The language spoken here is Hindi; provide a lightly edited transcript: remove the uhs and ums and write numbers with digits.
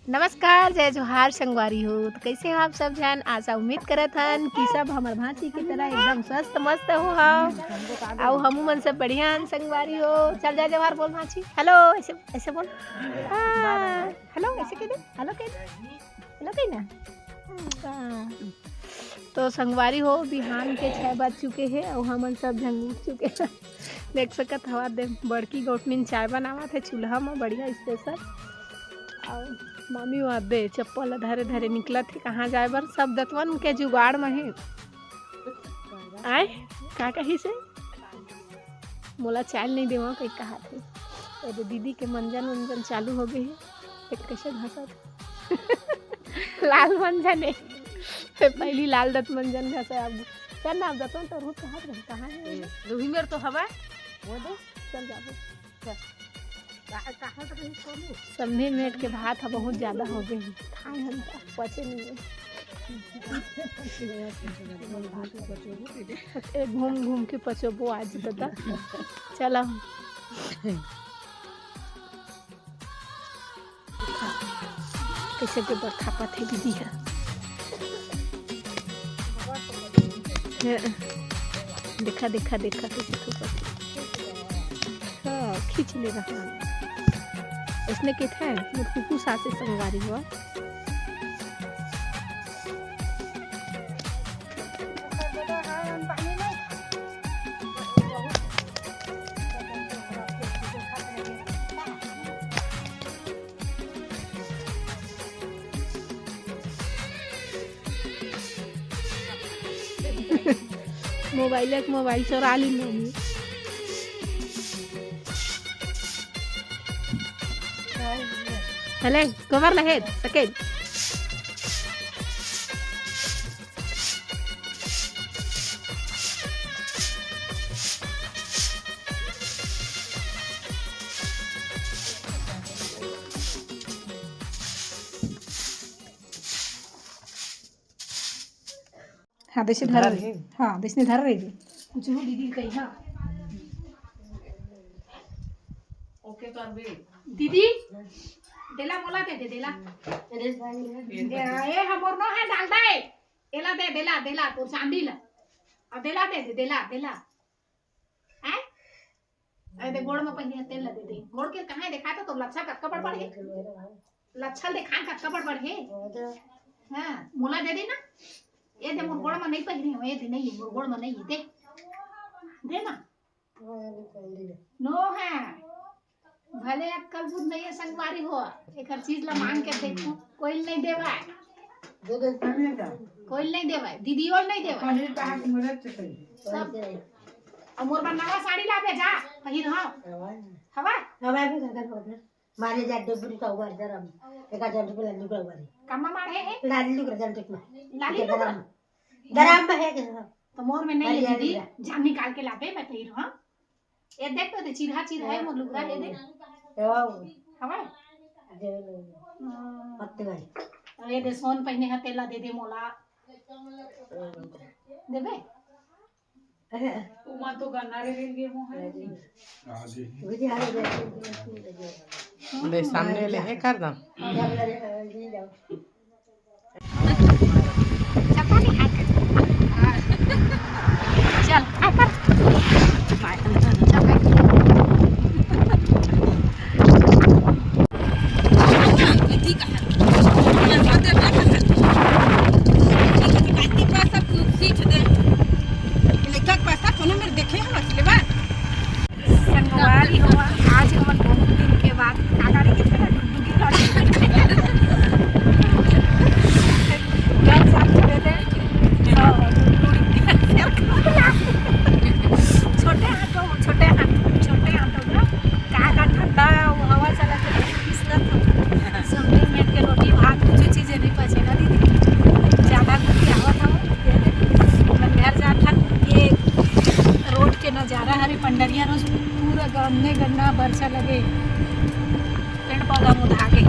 नमस्कार, जय जोहार संगवारी हो। तो कैसे हो आप सब जन? आशा उम्मीद करत हन कि सब हमर भांति की तरह एकदम स्वस्थ मस्त हो आओ हमू मन सब बढ़िया हन संगवारी हो। चल जय जोहार बोल भांची। हेलो ऐसे ऐसे बोल। हेलो ऐसे कह दे। हेलो कह दे। हेलो कह ना। तो संगवारी हो बिहान के 6 बज चुके हैं और हमन सब जन उठ चुके हैं। देख सकत हवा दे बड़की गोटनीन चाय बनावत है चूल्हा में बढ़िया स्पेशल। और मम्मी वहाँ दे चप्पल धरे धरे निकलत है कहाँ जाए बर। सब दतवन के जुगाड़ में है। आए का कही से मोला चाय नहीं देवा कहीं कहा थे। तो दीदी के मंजन वंजन चालू हो गए है। कैसे घसत लाल मंजन है। पहली लाल दत मंजन घसा अब चल ना दतवन तो रूप कहाँ है रूही मेर तो हवा वो दो चल जाबो। समझे मिनट के भात है बहुत ज़्यादा हो गई खाए हम पचे नहीं है। घूम घूम के पचोबो आज बता। चलो कैसे के बरखा पथे दीदी है। देखा देखा देखा कैसे खींच ले रहा इसने के थे कुकू सासे संगवारी हुआ। मोबाइल चोरा ली मम्मी। हेले कवर लहे सके हाँ देशे धर रही हाँ देशने धर रही कुछ हो दीदी कही हाँ ओके कर बे दीदी देला मोला दे देला ए हमर नो है डाल दे एला दे देला तो चांदी ला अब देला हैं ए दे गोड़ में पहिया तेल ला दे गोड़ के कहां देखा तो लच्छा कक्का पड़ है लच्छा देखा कक्का पड़ है हां मोला दे ना ये दे मोर गोड़ में नहीं पहिरे हो ये दे नहीं मोर गोड़ में नहीं दे ना नो है भले अक्कल बुद्ध नहीं है संगवारी हो एक हर चीज ला मांग के देखो कोई नहीं देवा कोई नहीं देवा दीदी और नहीं देवा सब और मोर नवा साड़ी ला दे जा पहिर हां हवा भी कर मारे जा डबरी का उगार जरा एक हजार रुपया लुकड़ा वाली कम्मा मारे है लाली लुकड़ा जल टेक लाली गरम में है तो मोर में नहीं है दीदी जान निकाल के लाबे मैं पहिर हां ये देख तो चिरहा है मोर लुकड़ा ये दे हवा दे पत्ते वाली ये दे सोन पहने है तेला दे मोला देबे उमा तो गन्नारे रेल गए हो है ले सामने ले है कर दम चल आकर संगवारी हुआ आज हमन बहुत दिन के बाद आगाड़ी के तरह डुगडुगी लड़ साथ करे दे छोटे हाथों का ठंडा हवा चला के किसका समझे में के रोटी भात कुछ चीजें नहीं पचेगा दीदी ज्यादा कुछ हवा था घर जाता ये रोड के नज़ारा हरी पंडरिया रोज पूरा गन्ने गन्ना बरसा लगे पेड़ पौधा मुधा के